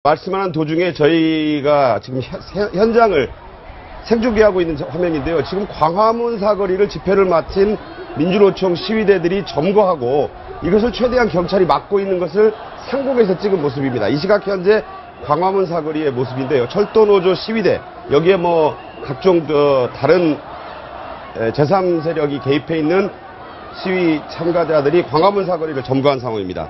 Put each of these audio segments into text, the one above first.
말씀하는 도중에 저희가 지금 현장을 생중계하고 있는 화면인데요. 지금 광화문 사거리를 집회를 마친 민주노총 시위대들이 점거하고 이것을 최대한 경찰이 막고 있는 것을 상공에서 찍은 모습입니다. 이 시각 현재 광화문 사거리의 모습인데요. 철도노조 시위대, 여기에 뭐 각종 다른 제3세력이 개입해 있는 시위 참가자들이 광화문 사거리를 점거한 상황입니다.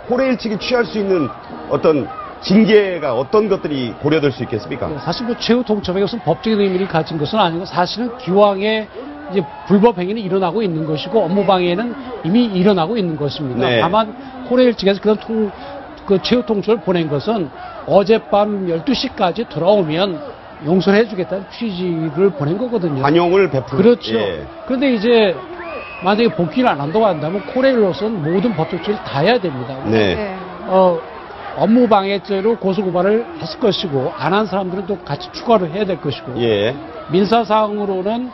호레일 측이 취할 수 있는 어떤 징계가 어떤 것들이 고려될 수 있겠습니까? 사실 뭐 최후 통첩에 무슨 법적인 의미를 가진 것은 아니고 사실은 기왕에 이제 불법 행위는 일어나고 있는 것이고 업무 방해는 이미 일어나고 있는 것입니다. 네. 다만 호레일 측에서 그 최후 통첩을 보낸 것은 어젯밤 12시까지 돌아오면 용서를 해주겠다는 취지를 보낸 거거든요. 관용을 베푸는. 그렇죠. 예. 그런데 이제 만약에 복귀를 안 한다고 한다면 호레일로서는 모든 법적 조치를 다 해야 됩니다. 네. 업무방해죄로 고소고발을 했을 것이고 안 한 사람들은 또 같이 추가로 해야 될 것이고 예. 민사상으로는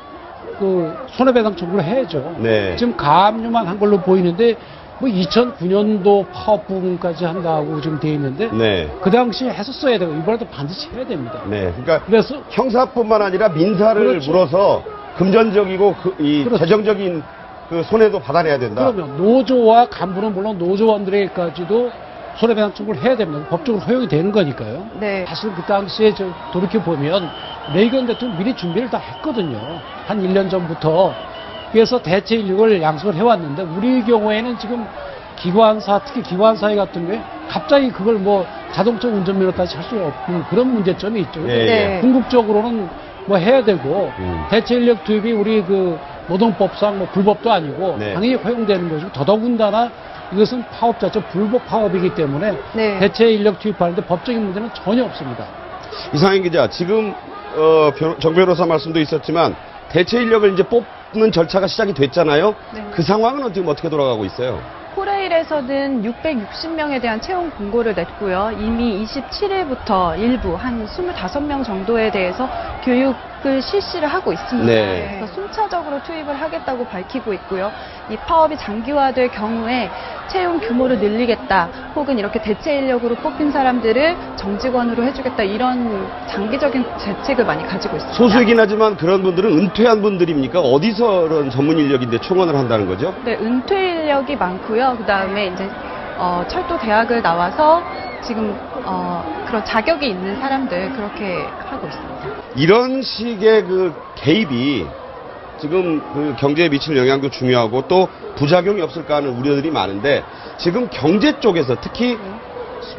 그 손해배상 청구를 해야죠. 네. 지금 가압류만 한 걸로 보이는데 뭐 2009년도 파업 부분까지 한다고 지금 돼 있는데 네. 그 당시에 했었어야 되고 이번에도 반드시 해야 됩니다. 네. 그러니까 그래서 형사뿐만 아니라 민사를 그렇죠. 물어서 금전적이고 그렇죠. 재정적인 그 손해도 받아내야 된다. 그러면 노조와 간부는 물론 노조원들에게까지도 손해배상 청구를 해야 됩니다. 법적으로 허용이 되는 거니까요. 네. 사실 그 당시에 돌이켜보면 레이건 대통령 미리 준비를 다 했거든요. 한 1년 전부터. 그래서 대체 인력을 양성을 해왔는데 우리 경우에는 지금 기관사, 특히 기관사회 같은 경우에 갑자기 그걸 뭐 자동차 운전면허까지 할 수가 없는 그런 문제점이 있죠. 네. 궁극적으로는 뭐 해야 되고 대체 인력 투입이 우리 그 노동법상 뭐 불법도 아니고 네. 당연히 허용되는 것이고 더더군다나 이것은 파업 자체 불법 파업이기 때문에 네. 대체 인력 투입하는데 법적인 문제는 전혀 없습니다. 이상현 기자, 지금 정 변호사 말씀도 있었지만 대체 인력을 이제 뽑는 절차가 시작이 됐잖아요. 네. 그 상황은 지금 어떻게 돌아가고 있어요? 호레일에서는 660명에 대한 채용 공고를 냈고요. 이미 27일부터 일부 한 25명 정도에 대해서 교육을 실시를 하고 있습니다. 네. 그래서 순차적으로 투입을 하겠다고 밝히고 있고요. 이 파업이 장기화될 경우에 채용 규모를 늘리겠다, 혹은 이렇게 대체 인력으로 뽑힌 사람들을 정직원으로 해주겠다, 이런 장기적인 대책을 많이 가지고 있습니다. 소수이긴 하지만 그런 분들은 은퇴한 분들입니까? 어디서 그런 전문 인력인데 충원을 한다는 거죠? 네, 은퇴 인력이 많고요. 그 다음에 이제 철도 대학을 나와서 지금 그런 자격이 있는 사람들 그렇게 하고 있습니다. 이런 식의 그 개입이 지금 그 경제에 미칠 영향도 중요하고 또 부작용이 없을까 하는 우려들이 많은데 지금 경제 쪽에서 특히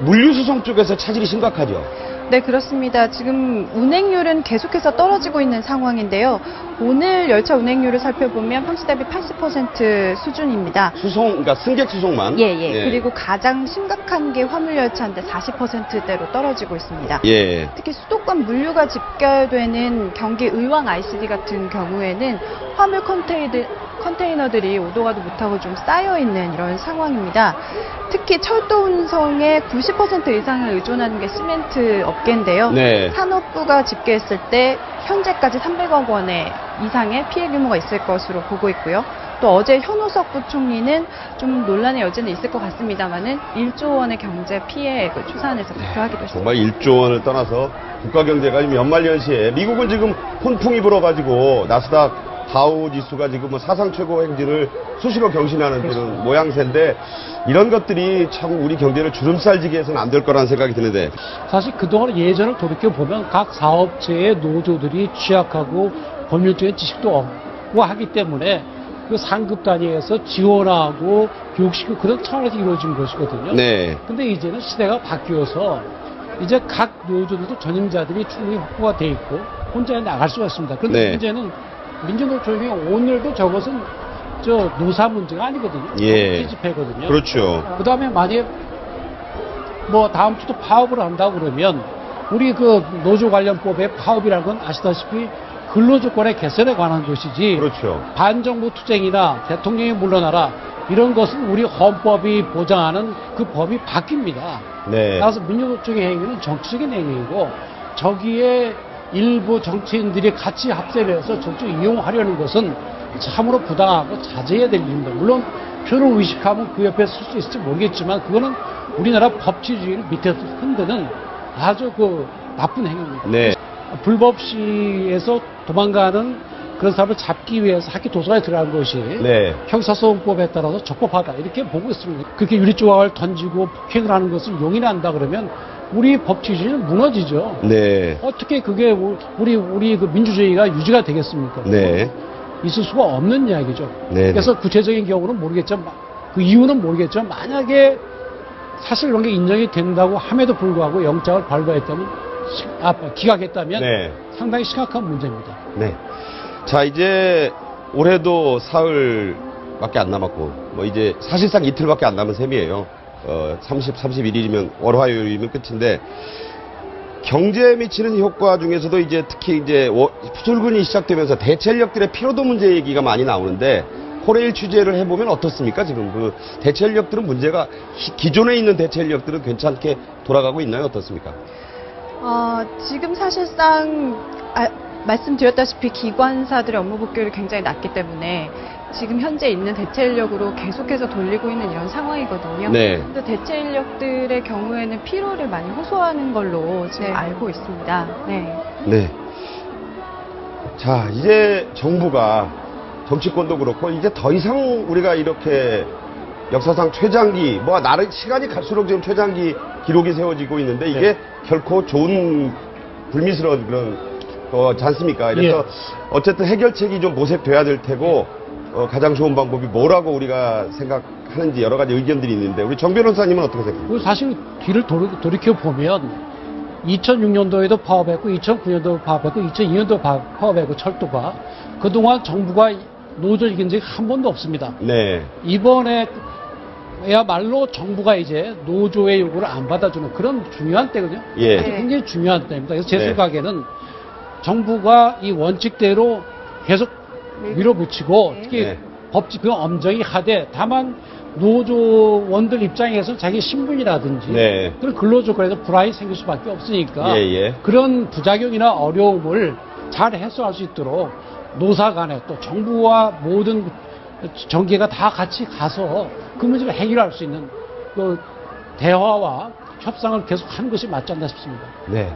물류수송 쪽에서 차질이 심각하죠. 네, 그렇습니다. 지금 운행률은 계속해서 떨어지고 있는 상황인데요. 오늘 열차 운행률을 살펴보면 평시 대비 80% 수준입니다. 그러니까 승객 수송만. 예. 그리고 가장 심각한 게 화물열차인데 40%대로 떨어지고 있습니다. 예. 특히 수도권 물류가 집결되는 경기 의왕 ICD 같은 경우에는 화물 컨테이너들이 오도 가도 못하고 좀 쌓여있는 이런 상황입니다. 특히 철도 운송의 90% 이상을 의존하는 게 시멘트 업계인데요. 네. 산업부가 집계했을 때 현재까지 300억 원의 이상의 피해 규모가 있을 것으로 보고 있고요. 또 어제 현우석 부총리는 좀 논란의 여지는 있을 것 같습니다만은 1조 원의 경제 피해액을 추산해서 발표하기도 했습니다. 정말 1조 원을 떠나서 국가 경제가 지금 연말연시에 미국은 지금 혼풍이 불어가지고 나스닥 다우 지수가 지금 뭐 사상 최고 행진을 수시로 경신하는 그런 모양새인데 이런 것들이 참 우리 경제를 주름살지게 해서는 안 될 거라는 생각이 드는데 사실 그동안 예전을 돌이켜보면 각 사업체의 노조들이 취약하고 법률적인 지식도 없고 하기 때문에 그 상급 단위에서 지원하고 교육시키고 그런 차원에서 이루어진 것이거든요. 네. 근데 이제는 시대가 바뀌어서 이제 각 노조들도 전임자들이 충분히 확보가 돼 있고 혼자 나갈 수가 있습니다. 그런데 네. 문제는 민주노총이 오늘도 저것은 노사 문제가 아니거든요. 예. 집회거든요. 그렇죠. 그 다음에 만약에 뭐 다음 주도 파업을 한다 그러면 우리 그 노조 관련법의 파업이라는 건 아시다시피 근로조건의 개선에 관한 것이지. 그렇죠. 반정부 투쟁이나 대통령이 물러나라 이런 것은 우리 헌법이 보장하는 그 법이 바뀝니다. 네. 따라서 민주노총의 행위는 정치적인 행위이고 저기에 일부 정치인들이 같이 합세를 해서 정치를 이용하려는 것은 참으로 부당하고 자제해야 될 일입니다. 물론 표를 의식하면 그 옆에 설 수 있을지 모르겠지만 그거는 우리나라 법치주의를 밑에서 흔드는 아주 그 나쁜 행위입니다. 네. 불법 시에서 도망가는 그런 사람을 잡기 위해서 학교 도서관에 들어간 것이 네. 형사소송법에 따라서 적법하다 이렇게 보고 있습니다. 그렇게 유리조각을 던지고 폭행을 하는 것을 용인한다 그러면 우리 법 체질은 무너지죠. 네. 어떻게 그게 우리 그 민주주의가 유지가 되겠습니까? 네. 있을 수가 없는 이야기죠. 네. 그래서 구체적인 경우는 모르겠지만 그 이유는 모르겠지만 만약에 사실 그런 게 인정이 된다고 함에도 불구하고 영장을 발부했다면 기각했다면 네. 상당히 심각한 문제입니다. 네. 자, 이제 올해도 사흘밖에 안 남았고, 뭐 이제 사실상 이틀밖에 안 남은 셈이에요. 31일이면 월화요일이면 끝인데, 경제에 미치는 효과 중에서도 이제 특히 이제 출근이 시작되면서 대체인력들의 피로도 문제 얘기가 많이 나오는데, 홀레일 취재를 해보면 어떻습니까? 지금 그 대체인력들은 문제가, 기존에 있는 대체인력들은 괜찮게 돌아가고 있나요? 어떻습니까? 지금 사실상 말씀드렸다시피 기관사들의 업무 복귀율이 굉장히 낮기 때문에 지금 현재 있는 대체 인력으로 계속해서 돌리고 있는 이런 상황이거든요. 네. 그래서 대체 인력들의 경우에는 피로를 많이 호소하는 걸로 지금 알고 있습니다. 네. 네. 자, 이제 정부가 정치권도 그렇고 이제 더 이상 우리가 이렇게 역사상 최장기, 나름 시간이 갈수록 지금 최장기 기록이 세워지고 있는데 이게 결코 좋은 불미스러운 그런 거지 않습니까? 그래서 어쨌든 해결책이 좀 모색돼야 될 테고 가장 좋은 방법이 뭐라고 우리가 생각하는지 여러 가지 의견들이 있는데 우리 정 변호사님은 어떻게 생각하세요? 사실 뒤를 돌이켜 보면 2006년도에도 파업했고 2009년도도 파업했고 2002년도 파업했고 철도가 그동안 정부가 노조 이긴 적이 한 번도 없습니다. 네. 이번에야말로 정부가 이제 노조의 요구를 안 받아주는 그런 중요한 때거든요. 예. 굉장히 중요한 때입니다. 그래서 제 네. 생각에는 정부가 이 원칙대로 계속 밀어붙이고 특히 네. 법칙은 엄정히 하되 다만 노조원들 입장에서 자기 신분이라든지 네. 그런 근로조건에서 불안이 생길 수밖에 없으니까 예. 그런 부작용이나 어려움을 잘 해소할 수 있도록 노사 간에 또 정부와 모든 정계가 다 같이 가서 그 문제를 해결할 수 있는 그 대화와 협상을 계속하는 것이 맞지 않나 싶습니다. 네.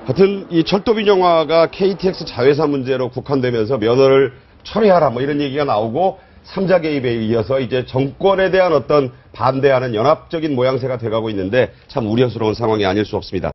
하여튼 이 철도민영화가 KTX 자회사 문제로 국한되면서 면허를 철회하라 뭐 이런 얘기가 나오고 3자 개입에 이어서 이제 정권에 대한 어떤 반대하는 연합적인 모양새가 돼가고 있는데 참 우려스러운 상황이 아닐 수 없습니다.